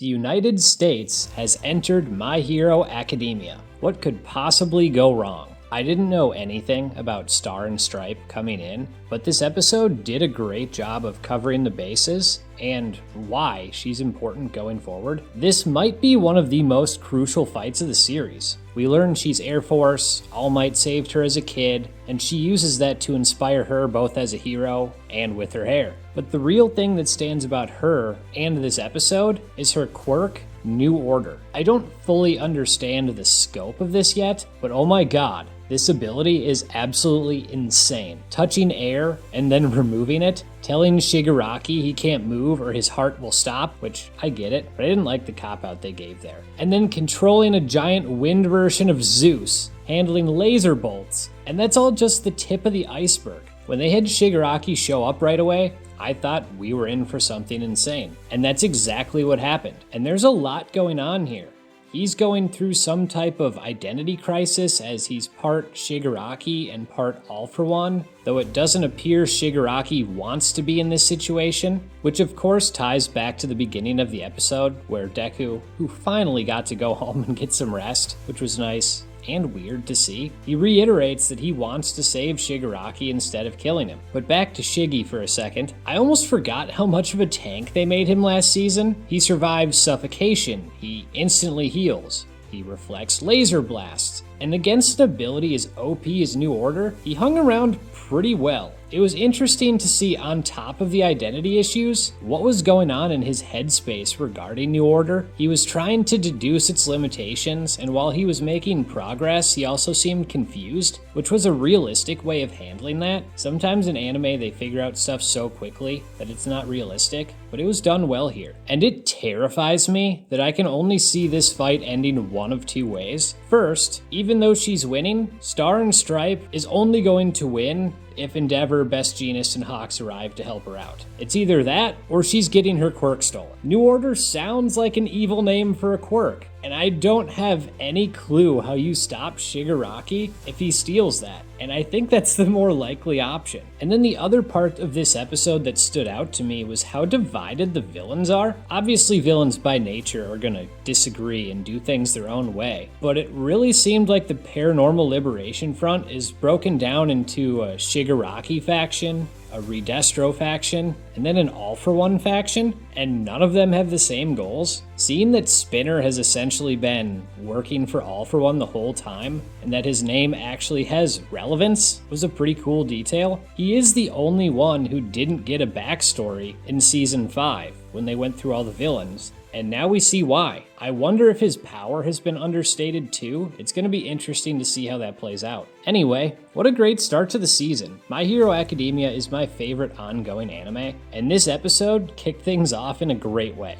The United States has entered My Hero Academia. What could possibly go wrong? I didn't know anything about Star and Stripe coming in, but this episode did a great job of covering the bases and why she's important going forward. This might be one of the most crucial fights of the series. We learn she's Air Force, All Might saved her as a kid, and she uses that to inspire her both as a hero and with her hair. But the real thing that stands about her and this episode is her quirk, New Order. I don't fully understand the scope of this yet, but oh my god, this ability is absolutely insane. Touching air and then removing it, telling Shigaraki he can't move or his heart will stop, which I get it, but I didn't like the cop-out they gave there. And then controlling a giant wind version of Zeus, handling laser bolts, and that's all just the tip of the iceberg. When they had Shigaraki show up right away, I thought we were in for something insane. And that's exactly what happened. And there's a lot going on here. He's going through some type of identity crisis as he's part Shigaraki and part All For One, though it doesn't appear Shigaraki wants to be in this situation, which of course ties back to the beginning of the episode where Deku, who finally got to go home and get some rest, which was nice and weird to see, he reiterates that he wants to save Shigaraki instead of killing him. But back to Shiggy for a second. I almost forgot how much of a tank they made him last season. He survives suffocation, he instantly heals, he reflects laser blasts, and against an ability as OP as New Order, he hung around pretty well. It was interesting to see, on top of the identity issues, what was going on in his headspace regarding New Order. He was trying to deduce its limitations, and while he was making progress, he also seemed confused, which was a realistic way of handling that. Sometimes in anime they figure out stuff so quickly that it's not realistic, but it was done well here. And it terrifies me that I can only see this fight ending one of two ways. First, even though she's winning, Star and Stripe is only going to win if Endeavor, Best Jeanist, and Hawks arrive to help her out. It's either that, or she's getting her quirk stolen. New Order sounds like an evil name for a quirk, and I don't have any clue how you stop Shigaraki if he steals that, and I think that's the more likely option. And then the other part of this episode that stood out to me was how divided the villains are. Obviously villains by nature are gonna disagree and do things their own way, but it really seemed like the Paranormal Liberation Front is broken down into a Shigaraki faction, a Redestro faction, and then an All For One faction, and none of them have the same goals. Seeing that Spinner has essentially been working for All For One the whole time, and that his name actually has relevance, was a pretty cool detail. He is the only one who didn't get a backstory in Season 5, when they went through all the villains, and now we see why. I wonder if his power has been understated too. It's going to be interesting to see how that plays out. Anyway, what a great start to the season. My Hero Academia is my favorite ongoing anime, and this episode kicked things off in a great way.